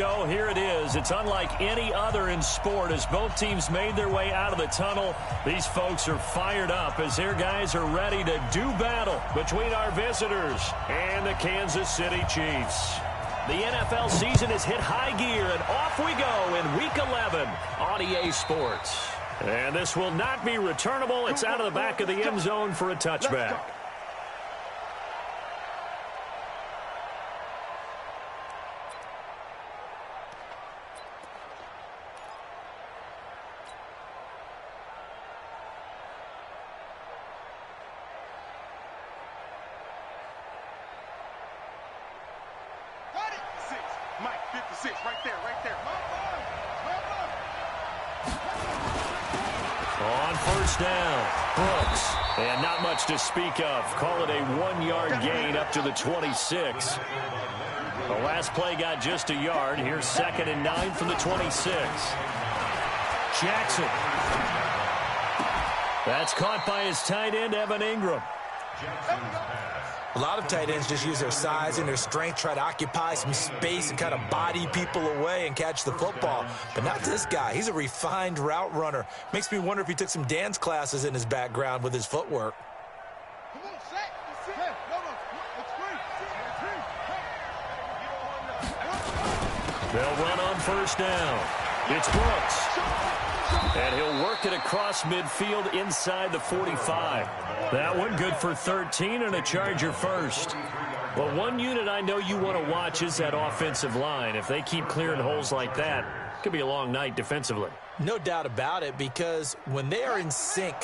Go, here it is. It's unlike any other in sport as both teams made their way out of the tunnel. These folks are fired up as their guys are ready to do battle between our visitors and the Kansas City Chiefs. The NFL season has hit high gear, and off we go in Week 11 on EA Sports. And this will not be returnable. It's out of the back of the end zone for a touchback. On first down, Brooks. And not much to speak of. Call it a 1-yard gain up to the 26. The last play got just a yard. Here's 2nd and 9 from the 26. Jackson. That's caught by his tight end, Evan Ingram. A lot of tight ends just use their size and their strength, try to occupy some space and kind of body people away and catch the football. But not this guy. He's a refined route runner. Makes me wonder if he took some dance classes in his background with his footwork. They'll run on first down. It's Brooks. And he'll work it across midfield inside the 45. That one good for 13 and a Charger first. But one unit I know you want to watch is that offensive line. If they keep clearing holes like that, it could be a long night defensively. No doubt about it, because when they are in sync,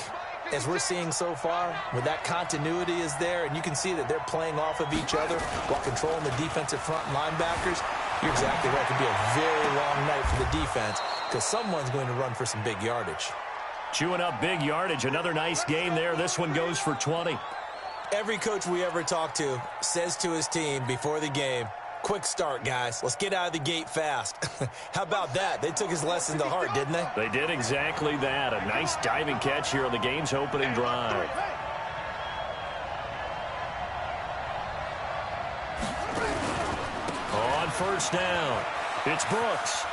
as we're seeing so far, where that continuity is there, and you can see that they're playing off of each other while controlling the defensive front linebackers, you're exactly right. It could be a very long night for the defense because someone's going to run for some big yardage. Chewing up big yardage. Another nice game there. This one goes for 20. Every coach we ever talk to says to his team before the game, quick start, guys. Let's get out of the gate fast. How about that? They took his lesson to heart, didn't they? They did exactly that. A nice diving catch here on the game's opening drive. On first down, it's Brooks.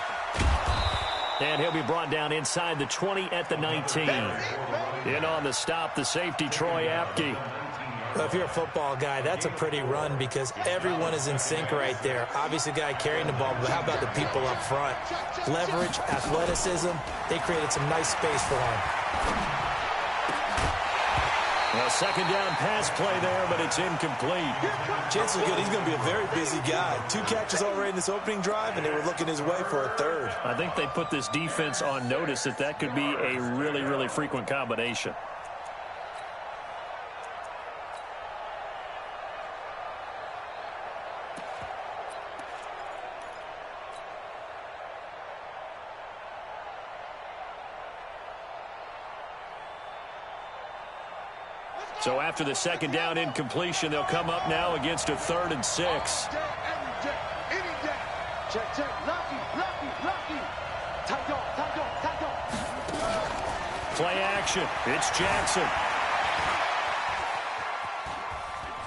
And he'll be brought down inside the 20 at the 19. In on the stop, the safety, Troy Apke. Well, if you're a football guy, that's a pretty run because everyone is in sync right there. Obviously, the guy carrying the ball, but how about the people up front? Leverage, athleticism, they created some nice space for him. A second down pass play there, but it's incomplete. Chances are good he's going to be a very busy guy. 2 catches already in this opening drive, and they were looking his way for a third. I think they put this defense on notice that could be a really, really frequent combination. So after the second down incompletion, they'll come up now against a 3rd and 6. Play action. It's Jackson.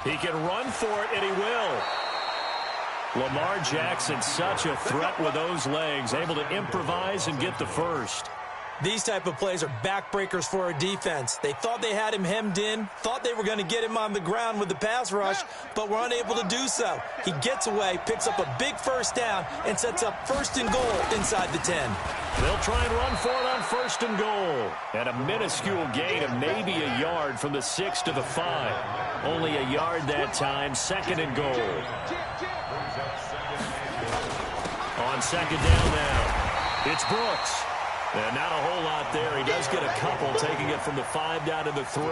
He can run for it, and he will. Lamar Jackson, such a threat with those legs, able to improvise and get the first. These type of plays are backbreakers for our defense. They thought they had him hemmed in, thought they were going to get him on the ground with the pass rush, but were unable to do so. He gets away, picks up a big first down, and sets up 1st and goal inside the 10. They'll try and run for it on 1st and goal. And a minuscule gain of maybe a yard from the 6 to the 5. Only a yard that time, 2nd and goal. On 2nd down now, it's Brooks. And not a whole lot there. He does get a couple, taking it from the 5 down to the 3.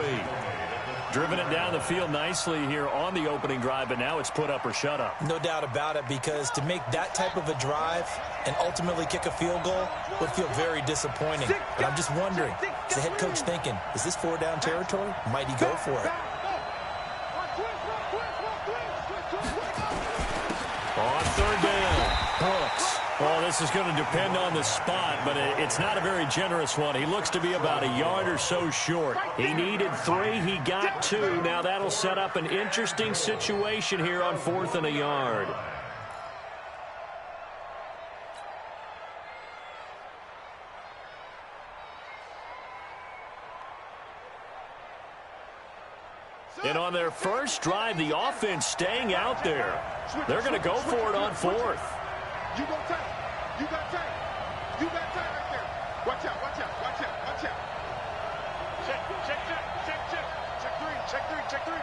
Driven it down the field nicely here on the opening drive, but now it's put up or shut up. No doubt about it, because to make that type of a drive and ultimately kick a field goal would feel very disappointing. But I'm just wondering, is the head coach thinking, is this 4-down territory? Might he go for it? On 3rd down, Brooks. Well, this is going to depend on the spot, but it's not a very generous one. He looks to be about a yard or so short. He needed 3. He got 2. Now that'll set up an interesting situation here on 4th and a yard. And on their first drive, the offense staying out there. They're going to go for it on fourth. You go tight. You got tight. You got tight right there. Watch out, watch out, watch out, watch out. Check, check, check, check, check. Check three, check three, check three.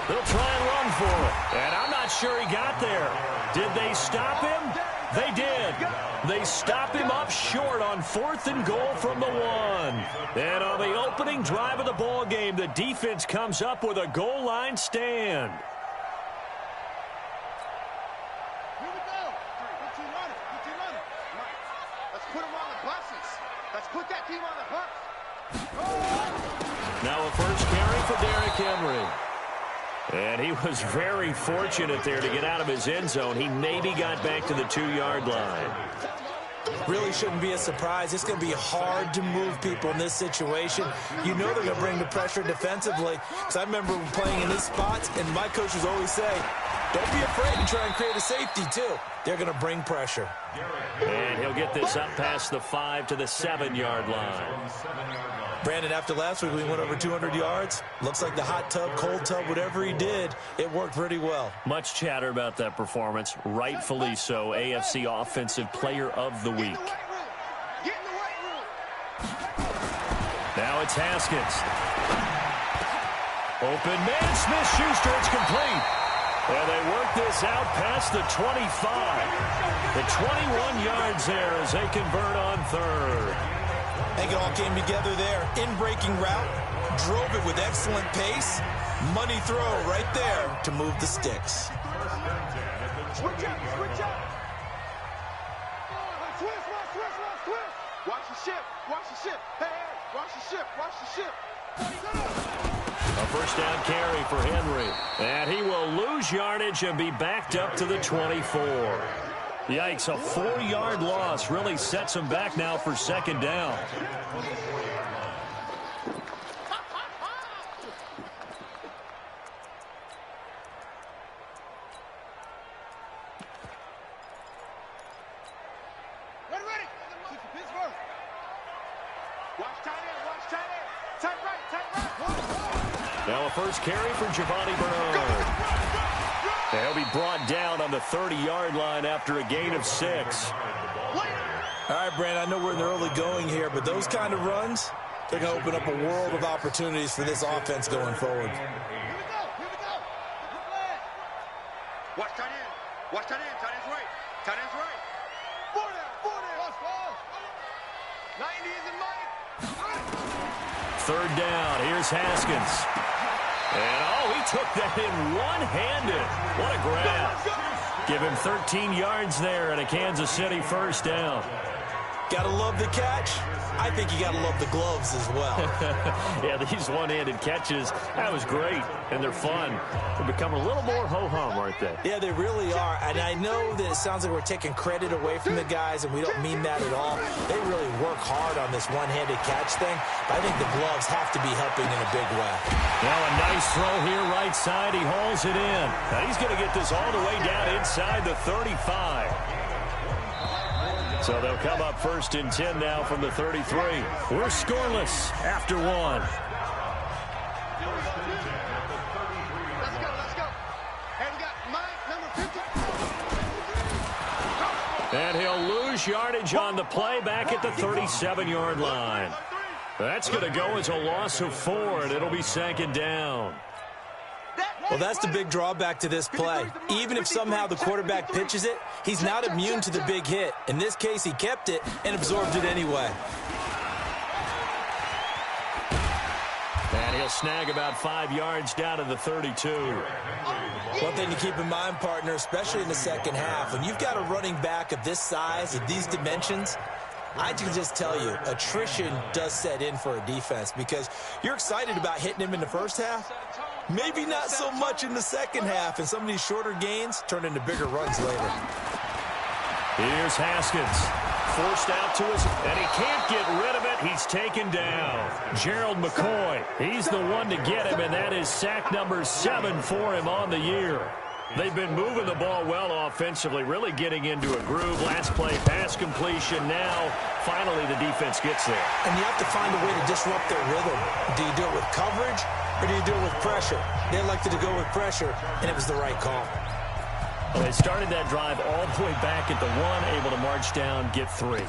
They'll try and run for it. And I'm not sure he got there. Did they stop him? They did. They stop him up short on 4th and goal from the 1. And on the opening drive of the ball game, the defense comes up with a goal line stand. Here we go. Good team on it. Good team on it. Let's put them on the buses. Let's put that team on the bus. Now a first carry for Derrick Henry. And he was very fortunate there to get out of his end zone. He maybe got back to the 2-yard line. Really shouldn't be a surprise. It's going to be hard to move people in this situation. You know they're going to bring the pressure defensively. Because I remember playing in this spot, and my coaches always say, don't be afraid to try and create a safety, too. They're going to bring pressure. And he'll get this up past the 5 to the 7-yard line. Brandon, after last week, we went over 200 yards. Looks like the hot tub, cold tub, whatever he did, it worked pretty well. Much chatter about that performance. Rightfully so. AFC Offensive Player of the Week. Now it's Haskins. Open man, Smith-Schuster, it's complete. And they work this out past the 25. The 21 yards there as they convert on 3rd. I think it all came together there. In-breaking route, drove it with excellent pace. Money throw right there to move the sticks. Switch up, switch up. Twist, twist, twist. Watch the ship, watch the ship. Hey, hey, watch the ship, watch the ship. A first down carry for Henry. And he will lose yardage and be backed up to the 24. Yikes, a 4-yard loss really sets him back now for 2nd down. Ready. Watch tight end, watch tight end. Tight right, tight right. Now a first carry for Giovanni Bernard. He'll be brought down on the 30-yard line after a gain of 6. All right, Brandon, I know we're in the early going here, but those kind of runs, they're going to open up a world of opportunities for this offense going forward. Here we go. Watch tight end. Watch tight end. Tight end's right. Tight end's right. 40. 90 is in money. 3rd down. Here's Haskins. And, he took that in one-handed. What a grab. Give him 13 yards there and a Kansas City first down. Gotta love the catch. I think you gotta love the gloves as well. Yeah, these one-handed catches, that was great, and they're fun. They become a little more ho-hum, aren't they? Yeah, they really are, and I know that it sounds like we're taking credit away from the guys, and we don't mean that at all. They really work hard on this one-handed catch thing, but I think the gloves have to be helping in a big way. Now a nice throw here right side. He hauls it in. Now he's going to get this all the way down inside the 35. So they'll come up 1st and 10 now from the 33. We're scoreless after 1. Let's go. And we got Mike, number 50. And he'll lose yardage on the play back at the 37-yard line. That's going to go as a loss of 4, and it'll be 2nd down. Well, that's the big drawback to this play. Even if somehow the quarterback pitches it, he's not immune to the big hit. In this case, he kept it and absorbed it anyway. And he'll snag about 5 yards down to the 32. One thing to keep in mind, partner, especially in the second half, when you've got a running back of this size, of these dimensions, I can just tell you, attrition does set in for a defense because you're excited about hitting him in the first half. Maybe not so much in the second half, and some of these shorter gains turn into bigger runs later. Here's Haskins. Forced out to his, and he can't get rid of it. He's taken down. Gerald McCoy, he's the one to get him, and that is sack number 7 for him on the year. They've been moving the ball well offensively, really getting into a groove. Last play, pass completion. Now, finally, the defense gets there. And you have to find a way to disrupt their rhythm. Do you do it with coverage, or do you do it with pressure? They elected to go with pressure, and it was the right call. Well, they started that drive all the way back at the 1, able to march down, get 3.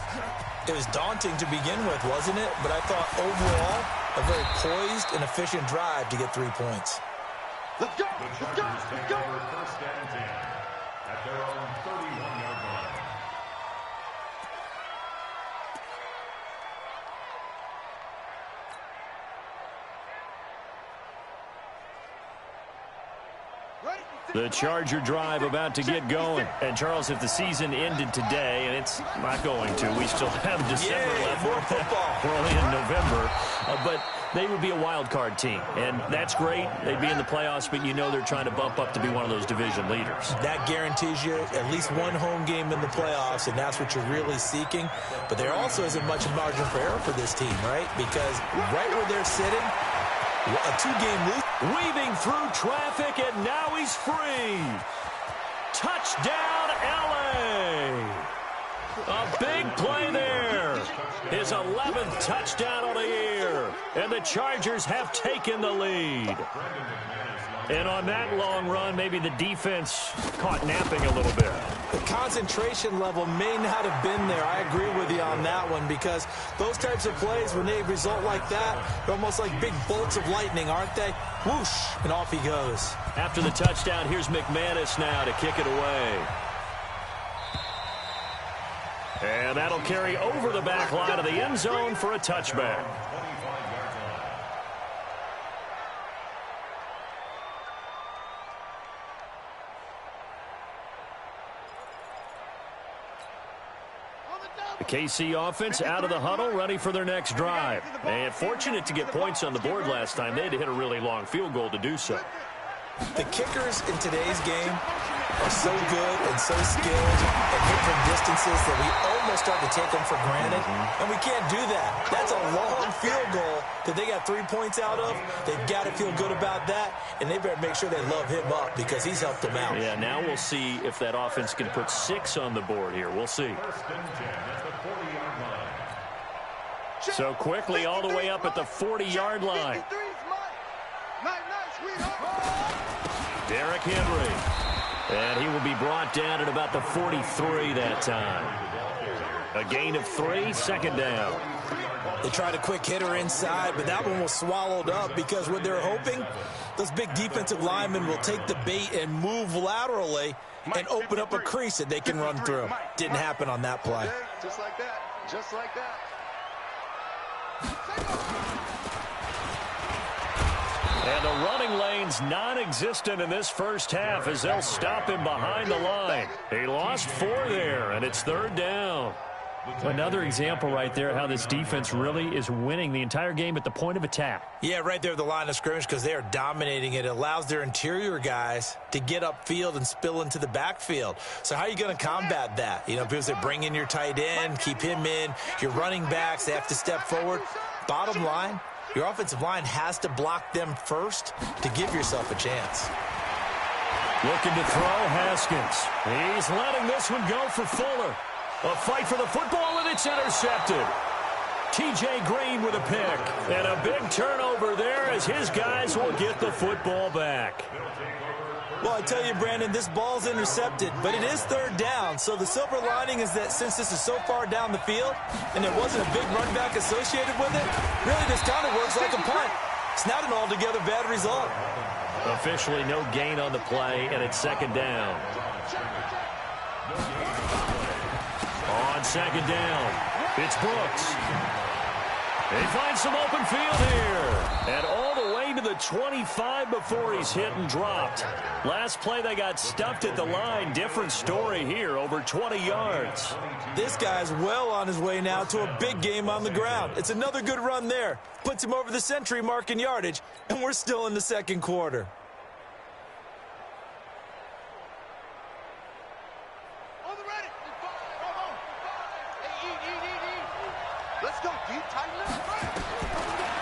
It was daunting to begin with, wasn't it? But I thought overall, a very poised and efficient drive to get 3 points. Let's go! Let's go! Let's go! First and 10 at their own 31-yard line. The Charger drive about to get going. And, Charles, if the season ended today, and it's not going to, we still have December left. More football. We're only in November. But they would be a wild card team, and that's great. They'd be in the playoffs, but you know they're trying to bump up to be one of those division leaders. That guarantees you at least one home game in the playoffs, and that's what you're really seeking. But there also isn't much margin for error for this team, right? Because right where they're sitting, a 2-game lose. Weaving through traffic, and now he's free. Touchdown, L.A. A big play there. His 11th touchdown of the year. And the Chargers have taken the lead. And on that long run, maybe the defense caught napping a little bit. The concentration level may not have been there. I agree with you on that one, because those types of plays, when they result like that, they're almost like big bolts of lightning, aren't they? Whoosh, and off he goes. After the touchdown, here's McManus now to kick it away. And that'll carry over the back line of the end zone for a touchback. The KC offense out of the huddle, ready for their next drive. And fortunate to get points on the board last time. They had to hit a really long field goal to do so. The kickers in today's game are so good and so skilled and hit from distances that we almost start to take them for granted. And we can't do that. That's a long field goal that they got 3 points out of. They've got to feel good about that, and they better make sure they love him up because he's helped them out. Yeah, now we'll see if that offense can put 6 on the board here. We'll see. So quickly all the way up at the 40-yard line. Derrick Henry. And he will be brought down at about the 43 that time. A gain of 3, second down. They tried a quick hitter inside, but that one was swallowed up because what they're hoping, those big defensive linemen will take the bait and move laterally and open up a crease that they can run through. Didn't happen on that play. Just like that. Just like that. And the running lane's non-existent in this first half as they'll stop him behind the line. He lost 4 there, and it's third down. Another example right there how this defense really is winning the entire game at the point of attack. Yeah, right there at the line of scrimmage because they are dominating it. It allows their interior guys to get upfield and spill into the backfield. So how are you going to combat that? You know, people say bring in your tight end, keep him in. Your running backs, they have to step forward. Bottom line, your offensive line has to block them first to give yourself a chance. Looking to throw, Haskins. He's letting this one go for Fuller. A fight for the football, and it's intercepted. T.J. Green with a pick. And a big turnover there as his guys will get the football back. Well, I tell you, Brandon, this ball's intercepted, but it is third down. So the silver lining is that since this is so far down the field and there wasn't a big run back associated with it, really this kind of works like a punt. It's not an altogether bad result. Officially no gain on the play, and it's second down. On second down, it's Brooks. He finds some open field here. And all the way to the 25 before he's hit and dropped. Last play they got stuffed at the line. Different story here, over 20 yards. This guy's well on his way now to a big game on the ground. It's another good run there. Puts him over the century mark in yardage, and we're still in the second quarter.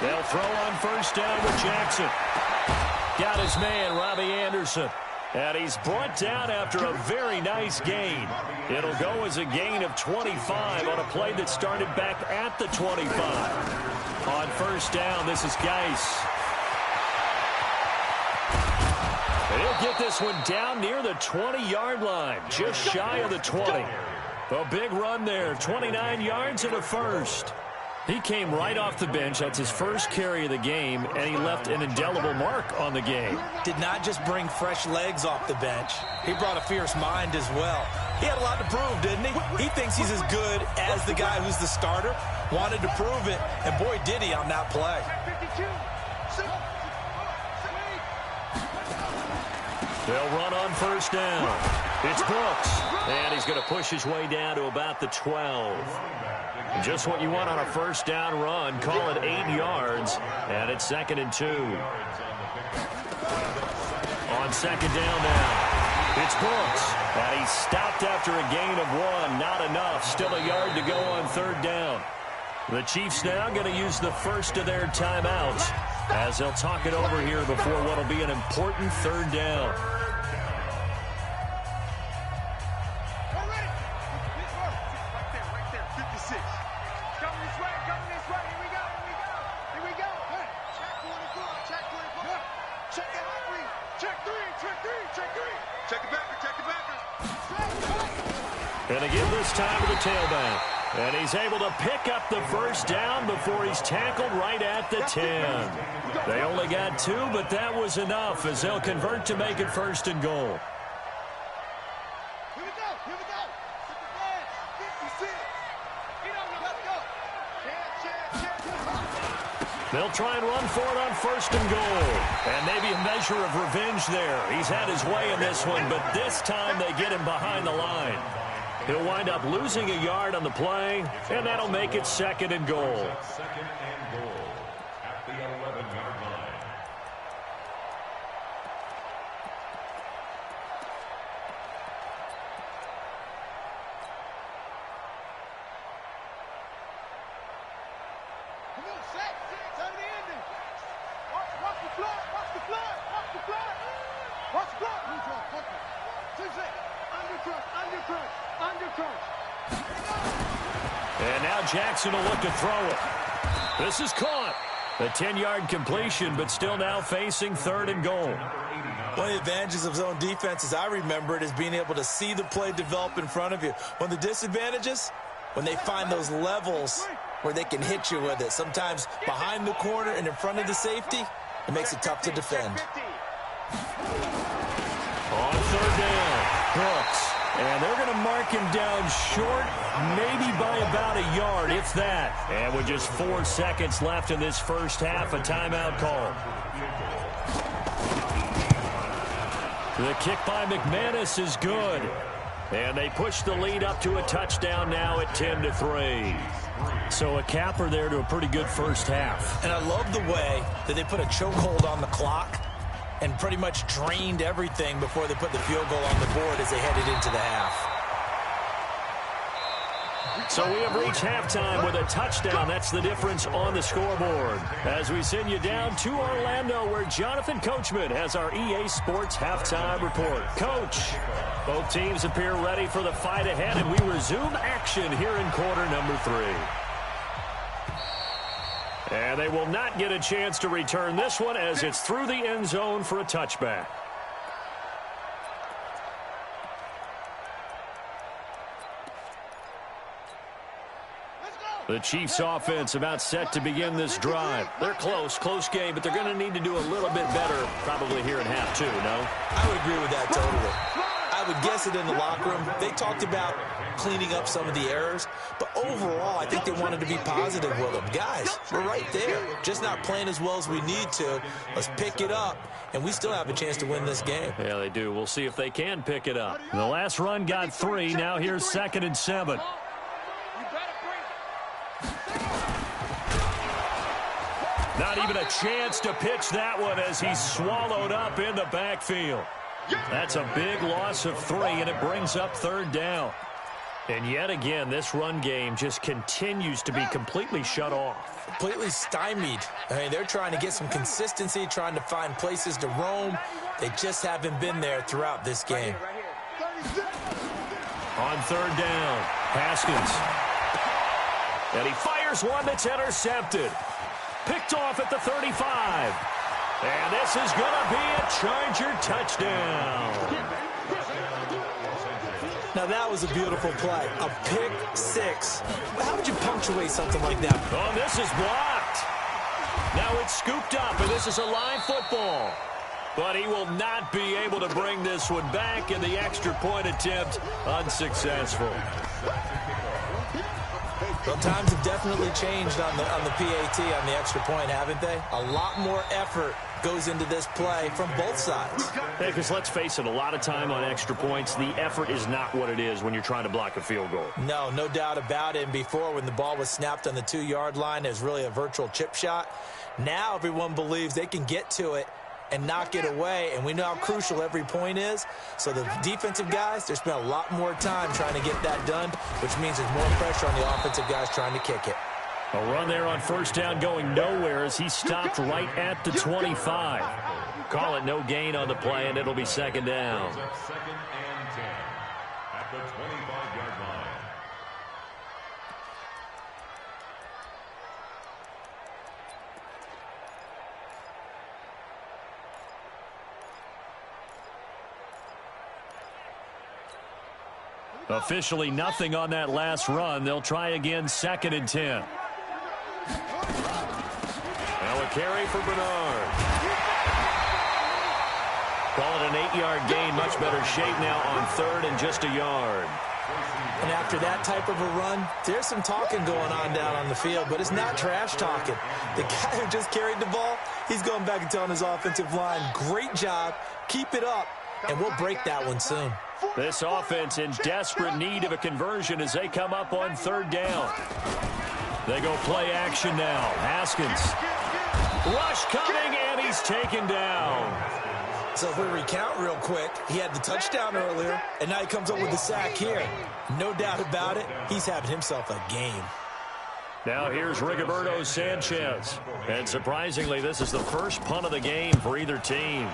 They'll throw on first down with Jackson. Got his man, Robbie Anderson. And he's brought down after a very nice gain. It'll go as a gain of 25 on a play that started back at the 25. On first down, this is Geis. He'll get this one down near the 20-yard line, just shy of the 20. A big run there, 29 yards and a first. He came right off the bench. That's his first carry of the game, and he left an indelible mark on the game. Did not just bring fresh legs off the bench. He brought a fierce mind as well. He had a lot to prove, didn't he? He thinks he's as good as the guy who's the starter. Wanted to prove it, and boy, did he on that play. They'll run on first down. It's Brooks, and he's going to push his way down to about the 12. Just what you want on a first down run. Call it 8 yards, and it's 2nd and 2. On second down now, it's Brooks, and he's stopped after a gain of 1. Not enough. Still a yard to go on third down. The Chiefs now going to use the first of their timeouts as they'll talk it over here before what will be an important third down. And again this time to the tailback. And he's able to pick up the first down before he's tackled right at the 10. They only got 2, but that was enough as they'll convert to make it 1st and goal. Here we go. Here we go. 56. Let's go. They'll try and run for it on 1st and goal. And maybe a measure of revenge there. He's had his way in this one, but this time they get him behind the line. He'll wind up losing a yard on the play, and that'll make it 2nd and goal. 2nd and goal at the 11-yard line. Come on, set. Turn the ending. Watch the flood. Watch the flood. Watch the flood. Watch the flood. Blue drop. Perfect. 2-6. Under crunch. And now Jackson will look to throw it. This is caught. A 10-yard completion, but still now facing 3rd and goal. One of the advantages of zone defense, as I remember it, is being able to see the play develop in front of you. One of the disadvantages, when they find those levels where they can hit you with it. Sometimes behind the corner and in front of the safety, it makes it tough to defend. On third down, Brooks. And they're going to mark him down short, maybe by about a yard, if that. And with just 4 seconds left in this first half, a timeout call. The kick by McManus is good. And they push the lead up to a touchdown now at 10-3. So a capper there to a pretty good first half. And I love the way that they put a chokehold on the clock and pretty much drained everything before they put the field goal on the board as they headed into the half. So we have reached halftime with a touchdown. That's the difference on the scoreboard. As we send you down to Orlando, where Jonathan Coachman has our EA Sports halftime report. Coach, both teams appear ready for the fight ahead, and we resume action here in quarter number 3. And they will not get a chance to return this one as it's through the end zone for a touchback. The Chiefs offense about set to begin this drive. They're close game, but they're going to need to do a little bit better probably here in half 2, no? I would agree with that totally. I would guess it in the locker room. They talked about cleaning up some of the errors, but overall, I think they wanted to be positive with them. Guys, we're right there. Just not playing as well as we need to. Let's pick it up, and we still have a chance to win this game. Yeah, they do. We'll see if they can pick it up. The last run got 3. Now here's 2nd and 7. Not even a chance to pitch that one as he's swallowed up in the backfield. That's a big loss of 3, and it brings up 3rd down. And yet again, this run game just continues to be completely shut off. Completely stymied. I mean, they're trying to get some consistency, trying to find places to roam. They just haven't been there throughout this game. On third down, Haskins. And he fires one that's intercepted. Picked off at the 35. And this is going to be a Charger touchdown. Now, that was a beautiful play. A pick six. How would you punctuate something like that? Oh, this is blocked. Now it's scooped up, and this is a live football. But he will not be able to bring this one back, and the extra point attempt unsuccessful. Well, times have definitely changed on the PAT, on the extra point, haven't they? A lot more effort goes into this play from both sides. Hey, because let's face it, a lot of time on extra points, the effort is not what it is when you're trying to block a field goal. No doubt about it. And before, when the ball was snapped on the 2-yard line, it was really a virtual chip shot. Now everyone believes they can get to it and knock it away, and we know how crucial every point is. So the defensive guys, they spent a lot more time trying to get that done, which means there's more pressure on the offensive guys trying to kick it. A run there on first down going nowhere as he stopped right at the 25. Call it no gain on the play, and it'll be second down. Second and 10 at the 25-yard line. Officially nothing on that last run. They'll try again, second and 10. Now a carry for Bernard. Call it an 8-yard gain. Much better shape now on third and just a yard. And after that type of a run, there's some talking going on down on the field, but it's not trash talking. The guy who just carried the ball, he's going back and telling his offensive line, great job, keep it up, and we'll break that one soon. This offense in desperate need of a conversion as they come up on third down. They go play action now. Haskins. Rush coming, and he's taken down. So if we recount real quick, he had the touchdown earlier, and now he comes up with the sack here. No doubt about it, he's having himself a game. Now here's Rigoberto Sanchez. And surprisingly, this is the first punt of the game for either team.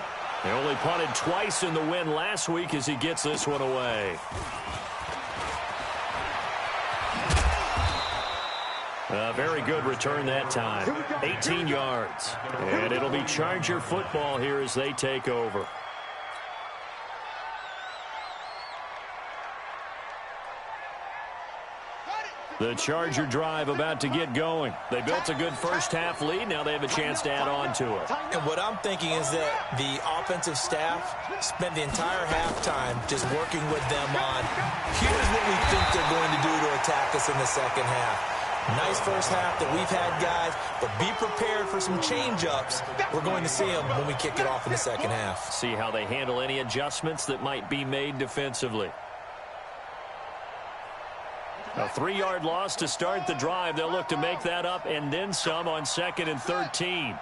They only punted twice in the win last week as he gets this one away. A very good return that time. 18 yards. And it'll be Charger football here as they take over. The Charger drive about to get going. They built a good first-half lead. Now they have a chance to add on to it. And what I'm thinking is that the offensive staff spent the entire halftime just working with them on, here's what we think they're going to do to attack us in the second half. Nice first half that we've had, guys, but be prepared for some change-ups. We're going to see them when we kick it off in the second half. See how they handle any adjustments that might be made defensively. A 3-yard loss to start the drive. They'll look to make that up and then some on second and 13.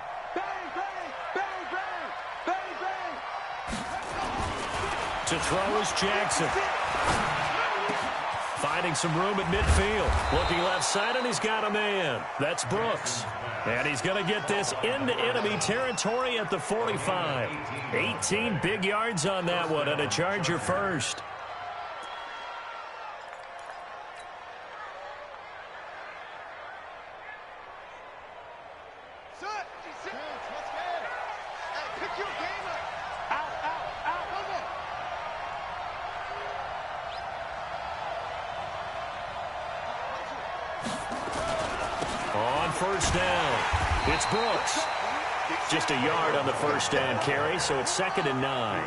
To throw is Jackson. Finding some room at midfield. Looking left side, and he's got a man. That's Brooks. And he's going to get this into enemy territory at the 45. 18 big yards on that one, and a Charger first. First down. It's Brooks. Just a yard on the first down carry, so it's second and 9.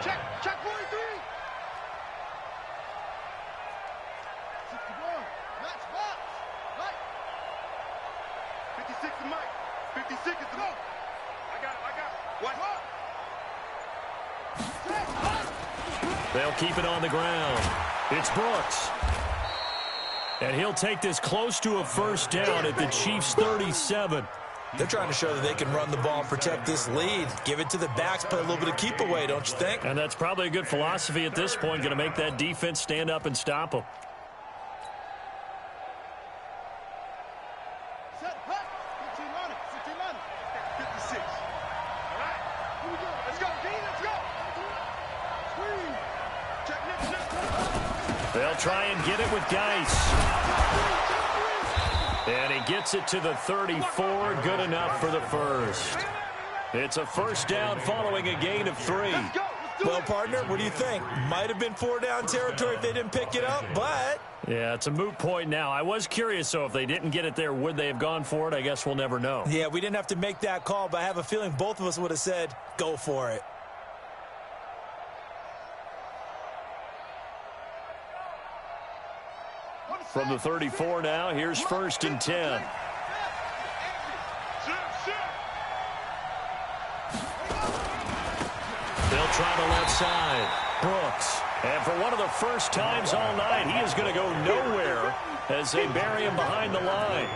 Check 43. 56 is Mike. 56 is the goal. I got it. What? They'll keep it on the ground. It's Brooks. And he'll take this close to a first down at the Chiefs' 37. They're trying to show that they can run the ball and protect this lead. Give it to the backs, play a little bit of keep away, don't you think? And that's probably a good philosophy at this point, going to make that defense stand up and stop them. Set, hut. 15 on it. 15 on it. 56. All right. Here we go. Let's go, D. Let's go. Screen. Check next. They'll try and get it with Geis. And he gets it to the 34. Good enough for the first. It's a first down following a gain of 3. Well, partner, what do you think? Might have been 4-down territory if they didn't pick it up, but... Yeah, it's a moot point now. I was curious, so if they didn't get it there, would they have gone for it? I guess we'll never know. Yeah, we didn't have to make that call, but I have a feeling both of us would have said, go for it. From the 34 now, here's 1st and 10. They'll try the left side. Brooks. And for one of the first times all night, he is going to go nowhere as they bury him behind the line.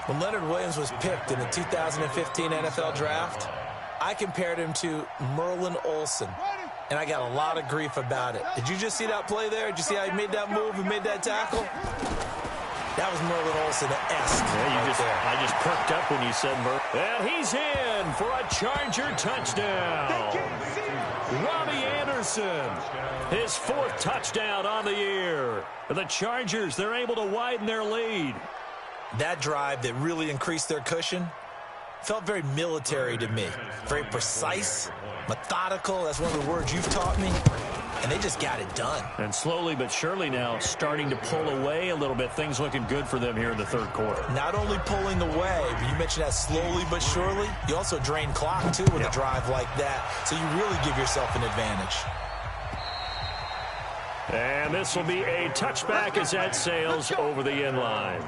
When Leonard Williams was picked in the 2015 NFL Draft, I compared him to Merlin Olsen, and I got a lot of grief about it. Did you just see that play there? Did you see how he made that move and made that tackle? That was Merlin Olsen-esque. Yeah, I just perked up when you said Merlin. And he's in for a Charger touchdown. Robbie Anderson, his 4th touchdown on the year. The Chargers, they're able to widen their lead. That drive that really increased their cushion felt very military to me. Very precise, methodical. That's one of the words you've taught me. And they just got it done. And slowly but surely now starting to pull away a little bit. Things looking good for them here in the 3rd quarter. Not only pulling away, but you mentioned that slowly but surely. You also drain clock, too, with a drive like that. So you really give yourself an advantage. And this will be a touchback as that sails over the end line.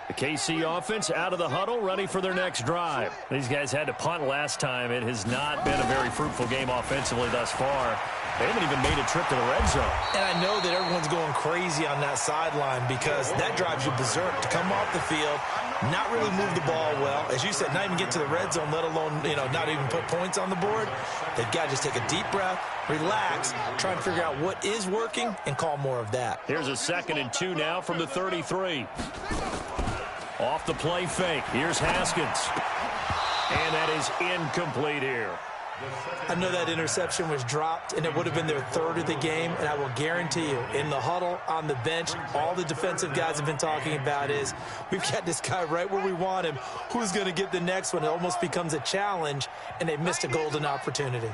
The KC offense out of the huddle, ready for their next drive. These guys had to punt last time. It has not been a very fruitful game offensively thus far. They haven't even made a trip to the red zone. And I know that everyone's going crazy on that sideline because that drives you berserk to come off the field, not really move the ball well. As you said, not even get to the red zone, let alone, not even put points on the board. They've got to just take a deep breath, relax, try and figure out what is working, and call more of that. Here's a 2nd and 2 now from the 33. Off the play fake. Here's Haskins. And that is incomplete here. I know that interception was dropped, and it would have been their 3rd of the game, and I will guarantee you, in the huddle, on the bench, all the defensive guys have been talking about is, we've got this guy right where we want him. Who's going to get the next one? It almost becomes a challenge, and they missed a golden opportunity.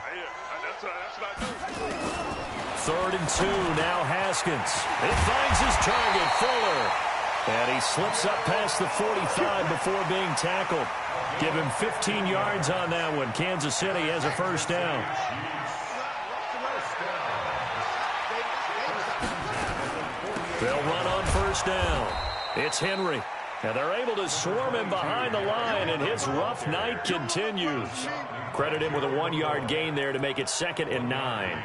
3rd and 2, now Haskins. He finds his target, Fuller. And he slips up past the 45 before being tackled. Give him 15 yards on that one. Kansas City has a first down. They'll run on first down. It's Henry. And they're able to swarm him behind the line, and his rough night continues. Credit him with a 1-yard gain there to make it 2nd and 9.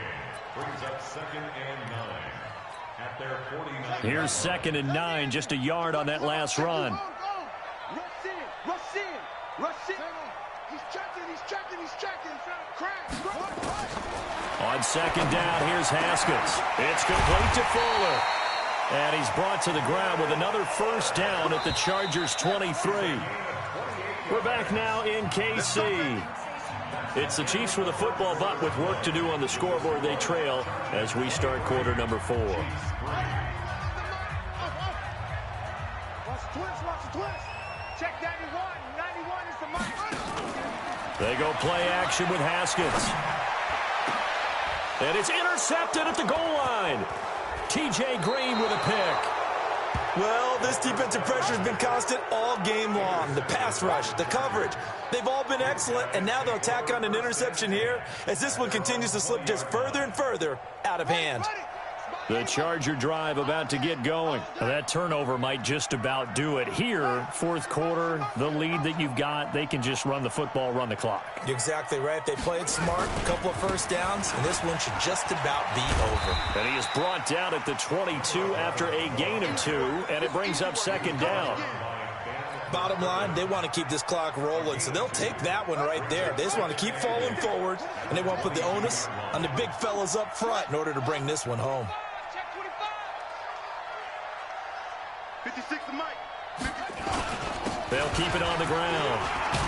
Brings up 2nd and 9. At their 49. Here's 2nd and 9, just a yard on that last run. Rush in, rush in, rush in. He's checking. Crash. On 2nd down, here's Haskins. It's complete to Fuller. And he's brought to the ground with another first down at the Chargers' 23. We're back now in KC. It's the Chiefs with a football, but with work to do on the scoreboard, they trail as we start quarter number 4. Watch the twist. Check 91. 91 is the mark. They go play action with Haskins. And it's intercepted at the goal line. T.J. Green with a pick. Well, this defensive pressure has been constant all game long. The pass rush, the coverage, they've all been excellent, and now they'll tack on an interception here as this one continues to slip just further and further out of hand. The Charger drive about to get going. That turnover might just about do it here. Fourth quarter, the lead that you've got, they can just run the football, run the clock. You're exactly right. They played smart, a couple of first downs, and this one should just about be over. And he is brought down at the 22 after a gain of 2, and it brings up second down. Bottom line, they want to keep this clock rolling, so they'll take that one right there. They just want to keep falling forward, and they want to put the onus on the big fellas up front in order to bring this one home. 56 to Mike. They'll keep it on the ground.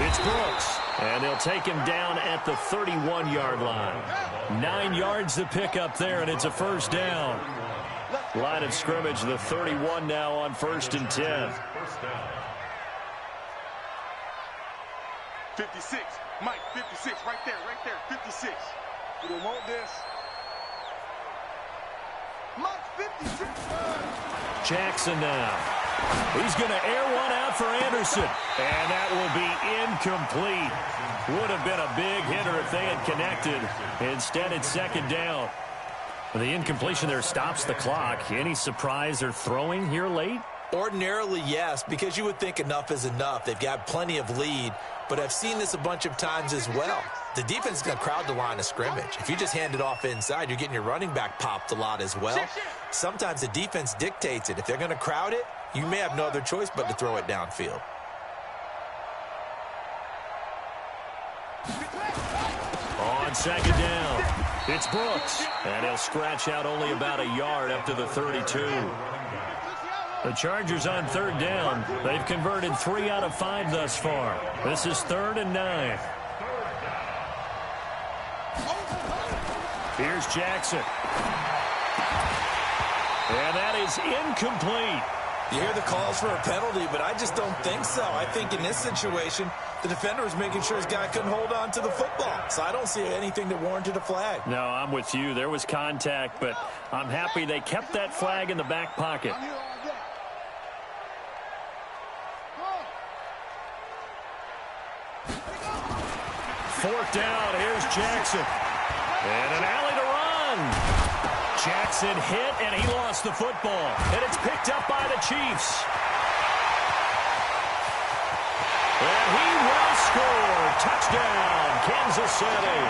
It's Brooks, and they'll take him down at the 31-yard line. 9 yards to pick up there, and it's a first down. Line of scrimmage, the 31 now on 1st and 10. 56. Mike, 56. Right there, 56. You don't want this. Mike, 56. Jackson now. He's going to air one out for Anderson. And that will be incomplete. Would have been a big hitter if they had connected. Instead, it's second down. The incompletion there stops the clock. Any surprise they're throwing here late? Ordinarily, yes, because you would think enough is enough. They've got plenty of lead, but I've seen this a bunch of times as well. The defense is going to crowd the line of scrimmage. If you just hand it off inside, you're getting your running back popped a lot as well. Sometimes the defense dictates it. If they're going to crowd it, you may have no other choice but to throw it downfield. On second down, it's Brooks, and he'll scratch out only about a yard up to the 32. The Chargers on third down. They've converted 3 out of 5 thus far. This is 3rd and 9. Here's Jackson. And that is incomplete. You hear the calls for a penalty, but I just don't think so. I think in this situation, the defender was making sure his guy couldn't hold on to the football. So I don't see anything that warranted a flag. No, I'm with you. There was contact, but I'm happy they kept that flag in the back pocket. Fourth down, here's Jackson. And an alley to run. Jackson hit, and he lost the football. And it's picked up by the Chiefs. And he will score. Touchdown, Kansas City.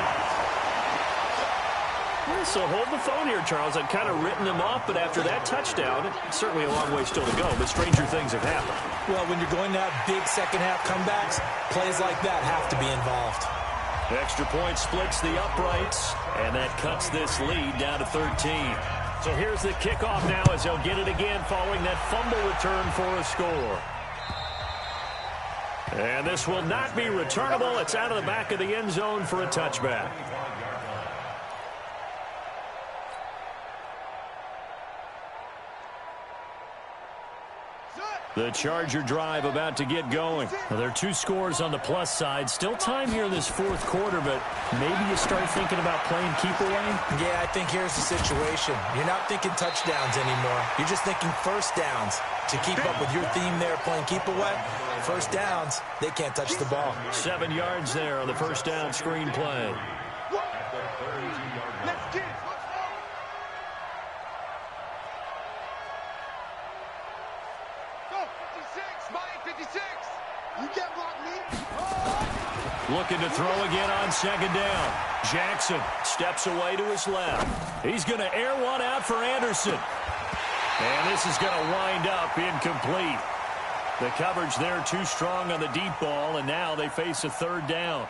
So hold the phone here, Charles. I've kind of written them off, but after that touchdown, certainly a long way still to go, but stranger things have happened. Well, when you're going to have big second-half comebacks, plays like that have to be involved. Extra point splits the uprights, and that cuts this lead down to 13. So here's the kickoff now as they'll get it again following that fumble return for a score. And this will not be returnable. It's out of the back of the end zone for a touchback. The Charger drive about to get going. Well, there are 2 scores on the plus side. Still time here in this fourth quarter, but maybe you start thinking about playing keep away? Yeah, I think here's the situation. You're not thinking touchdowns anymore. You're just thinking first downs. To keep up with your theme there, playing keep away, first downs, they can't touch the ball. 7 yards there on the first down screen play. Let's get it. Looking to throw again on second down. Jackson steps away to his left. He's going to air one out for Anderson. And this is going to wind up incomplete. The coverage there too strong on the deep ball, and now they face a third down.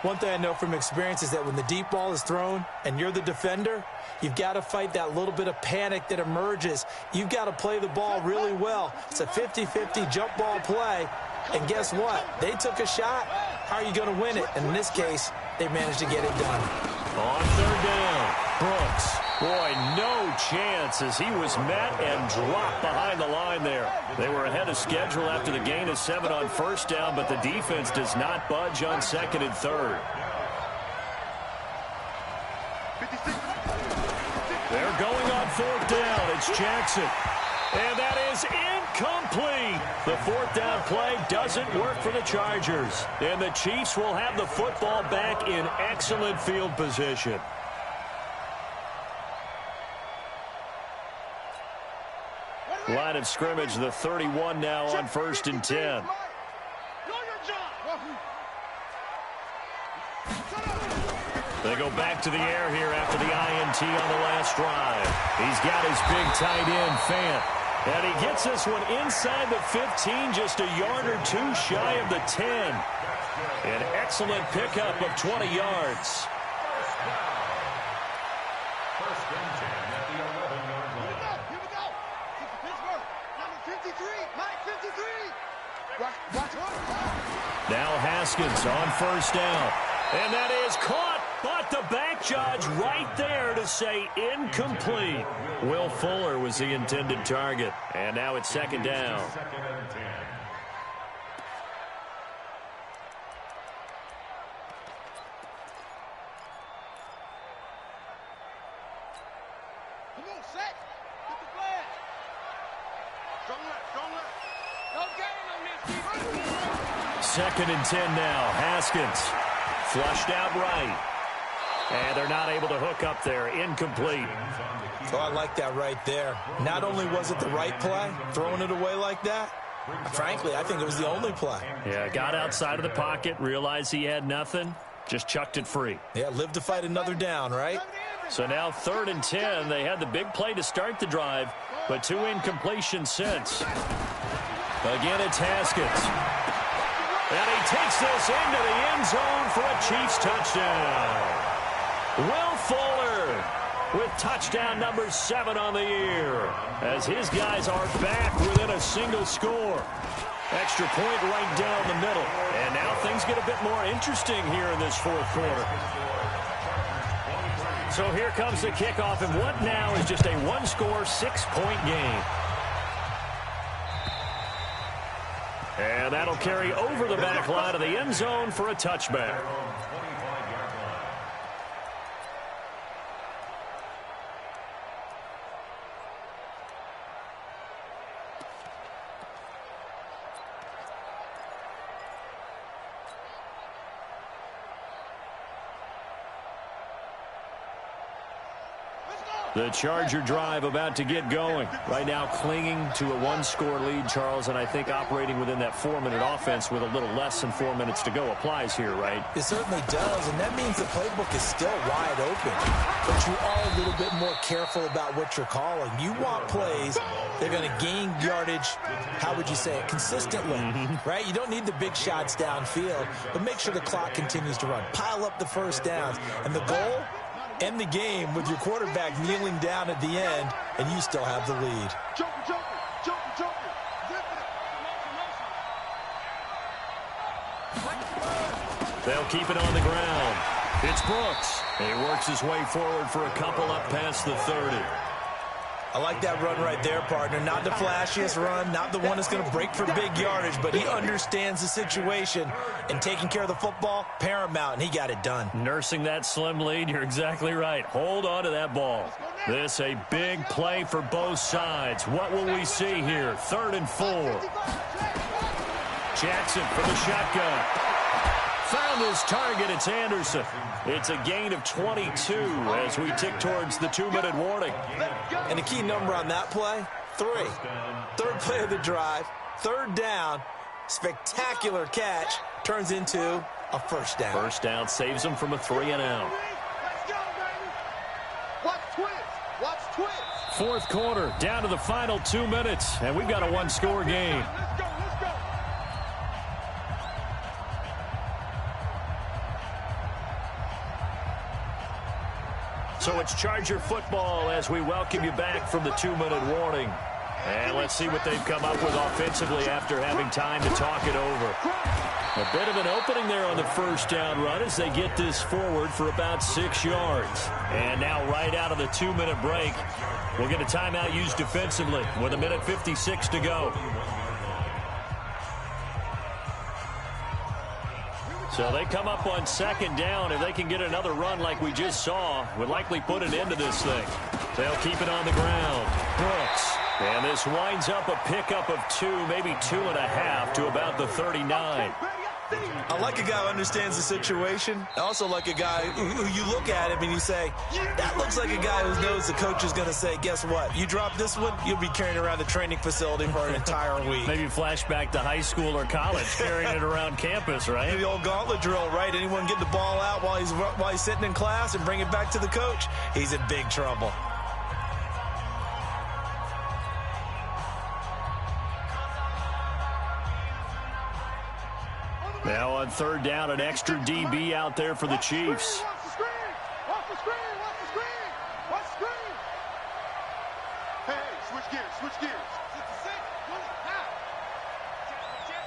One thing I know from experience is that when the deep ball is thrown and you're the defender, you've got to fight that little bit of panic that emerges. You've got to play the ball really well. It's a 50-50 jump ball play. And guess what? They took a shot. How are you going to win it? And in this case, they managed to get it done. On third down, Brooks. Boy, no chance as he was met and dropped behind the line there. They were ahead of schedule after the gain of 7 on first down, but the defense does not budge on second and third. They're going on fourth down. It's Jackson. And that is incomplete. The fourth down play doesn't work for the Chargers. And the Chiefs will have the football back in excellent field position. Line of scrimmage, the 31 now on 1st and 10. They go back to the air here after the INT on the last drive. He's got his big tight end, Fant. And he gets this one inside the 15, just a yard or two shy of the 10. An excellent pickup of 20 yards. First and 10 at the 11-yard line. Here we go. Pittsburgh. Number 53. Mike 53. Watch. Now Haskins on 1st down. And that is caught. But the back judge right there to say incomplete. Will Fuller was the intended target. And now it's 2nd down. Second and 10. Come on, set. Get the flag. Strong left. No gain on this. 2nd and 10 now. Haskins flushed out right. And they're not able to hook up there. Incomplete. Oh, I like that right there. Not only was it the right play, throwing it away like that, frankly, I think it was the only play. Yeah, got outside of the pocket, realized he had nothing, just chucked it free. Yeah, live to fight another down, right? So now 3rd and 10. They had the big play to start the drive, but 2 incompletions since. Again, it's Haskins. And he takes this into the end zone for a Chiefs touchdown. Will Fuller with touchdown number 7 on the year as his guys are back within a single score. Extra point right down the middle. And now things get a bit more interesting here in this 4th quarter. So here comes the kickoff, and what now is just a one-score, 6-point game. And that'll carry over the back line of the end zone for a touchback. The Charger drive about to get going. Right now clinging to a one-score lead, Charles, and I think operating within that 4-minute offense with a little less than 4 minutes to go applies here, right? It certainly does, and that means the playbook is still wide open. But you are a little bit more careful about what you're calling. You want plays that are going to gain yardage, how would you say it, consistently, right? You don't need the big shots downfield, but make sure the clock continues to run. Pile up the first downs, and the goal? End the game with your quarterback kneeling down at the end, and you still have the lead. They'll keep it on the ground. It's Brooks. He works his way forward for a couple up past the 30. I like that run right there, partner. Not the flashiest run, not the one that's going to break for big yardage, but he understands the situation, and taking care of the football, paramount, and he got it done. Nursing that slim lead, you're exactly right. Hold on to that ball. This a big play for both sides. What will we see here? 3rd and 4. Jackson for the shotgun. Found his target. It's Anderson. It's a gain of 22 as we tick towards the 2-minute warning. And the key number on that play, 3. 3rd play of the drive, 3rd down, spectacular catch, turns into a first down. First down saves them from a 3-and-out. Watch twist. 4th quarter, down to the final 2 minutes, and we've got a one-score game. Let's go. So it's Charger football as we welcome you back from the 2-minute warning. And let's see what they've come up with offensively after having time to talk it over. A bit of an opening there on the first down run as they get this forward for about 6 yards. And now right out of the 2-minute break, we'll get a timeout used defensively with 1:56 to go. So they come up on 2nd down. If they can get another run like we just saw, would likely put an end to this thing. They'll keep it on the ground. Brooks. And this winds up a pickup of 2, maybe 2.5 to about the 39. I like a guy who understands the situation. I also like a guy who you look at him and you say, that looks like a guy who knows the coach is going to say, guess what? You drop this one, you'll be carrying around the training facility for an entire week. Maybe flashback to high school or college, carrying it around campus, right? The old gauntlet drill, right? Anyone get the ball out while he's sitting in class and bring it back to the coach? He's in big trouble. Now on third down, an extra DB out there for the Chiefs. Watch the screen! Watch the screen! Watch the screen! Watch the screen! Hey, switch gears, switch gears. 66, pull it, now. Check.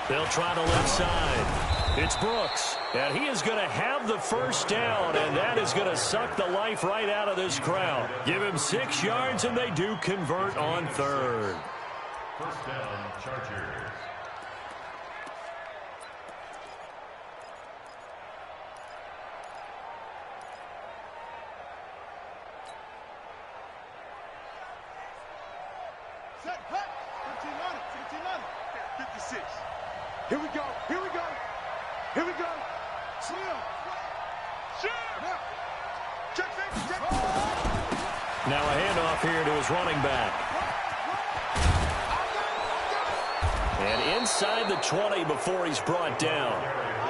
They'll try the left side. It's Brooks, and he is going to have the first down, and that is going to suck the life right out of this crowd. Give him 6 yards, and they do convert on third. First down, Chargers. Set, hut. 15 on it. 56. Here we go. Here we go. Here we go. Slim. Sure. Now. Check. Now a handoff here to his running back. And inside the 20 before he's brought down.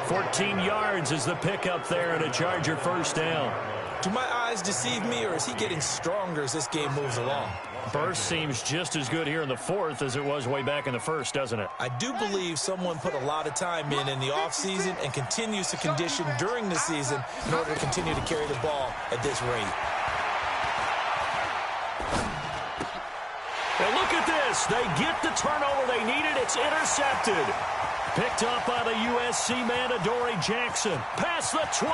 14 yards is the pickup there and a Charger first down. Do my eyes deceive me, or is he getting stronger as this game moves along? Burst seems just as good here in the fourth as it was way back in the first, doesn't it? I do believe someone put a lot of time in the offseason and continues to condition during the season in order to continue to carry the ball at this rate. And look at this. They get the turnover they needed. It's intercepted. Picked up by the USC man, Adoree Jackson. Past the 20,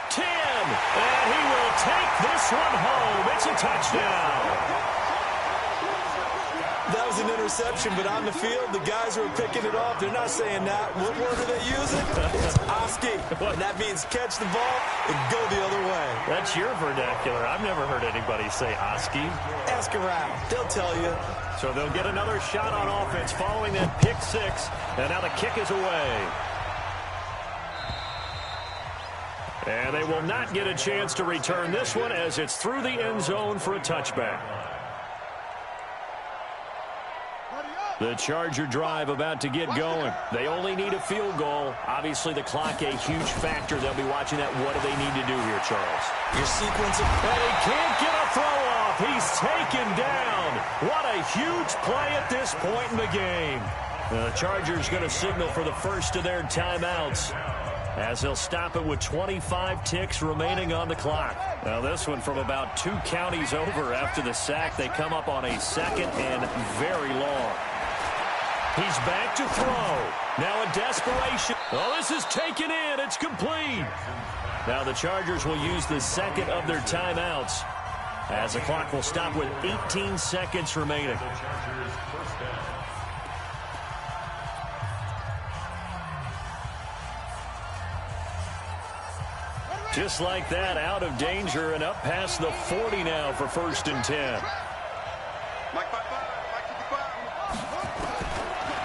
10, and he will take this one home. It's a touchdown. That was an interception, but on the field, the guys who are picking it off, they're not saying that. What word are they using? It's Oski. And that means catch the ball and go the other way. That's your vernacular. I've never heard anybody say Oski. Ask around. They'll tell you. So they'll get another shot on offense following that pick six. And now the kick is away. And they will not get a chance to return this one as it's through the end zone for a touchback. The Charger drive about to get going. They only need a field goal. Obviously, the clock a huge factor. They'll be watching that. What do they need to do here, Charles? Your sequence of... And he can't get a throw off. He's taken down. What a huge play at this point in the game. The Chargers going to signal for the first of their timeouts as they'll stop it with 25 ticks remaining on the clock. Now this one from about 2 counties over after the sack. They come up on a second and very long. He's back to throw. Now a desperation. Oh, this is taken in. It's complete. Now the Chargers will use the second of their timeouts as the clock will stop with 18 seconds remaining. Just like that, out of danger and up past the 40 now for 1st and 10.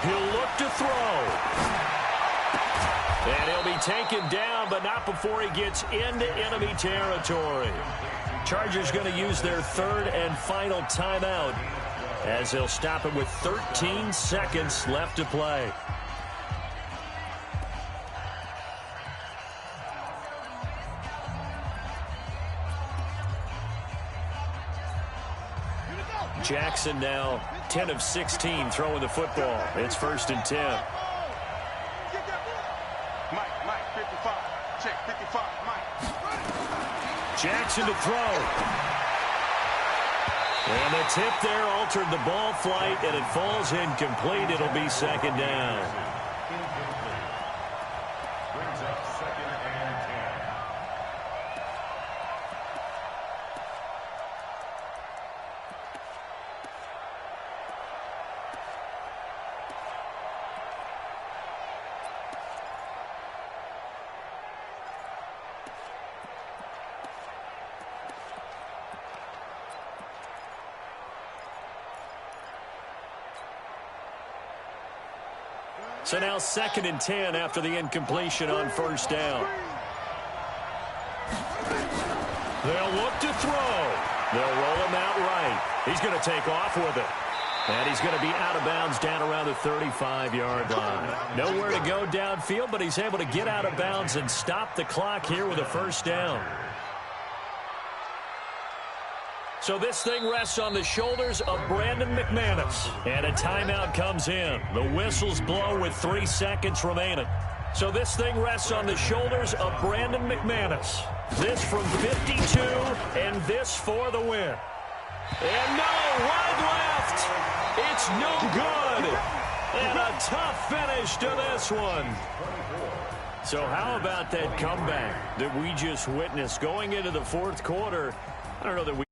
He'll look to throw. And he'll be taken down, but not before he gets into enemy territory. Chargers going to use their third and final timeout as they'll stop it with 13 seconds left to play. Jackson now 10 of 16 throwing the football. It's 1st and 10. Mike, 55. Check, 55, Mike. Jackson to throw. And the tip there altered the ball flight, and it falls incomplete. It'll be 2nd down. Brings up 2nd and 10. So now 2nd and 10 after the incompletion on first down. They'll look to throw. They'll roll him out right. He's going to take off with it. And he's going to be out of bounds down around the 35-yard line. Nowhere to go downfield, but he's able to get out of bounds and stop the clock here with a first down. So this thing rests on the shoulders of Brandon McManus. And a timeout comes in. The whistles blow with 3 seconds remaining. So this thing rests on the shoulders of Brandon McManus. This from 52, and this for the win. And no, wide left. It's no good. And a tough finish to this one. So how about that comeback that we just witnessed going into the fourth quarter? I don't know that we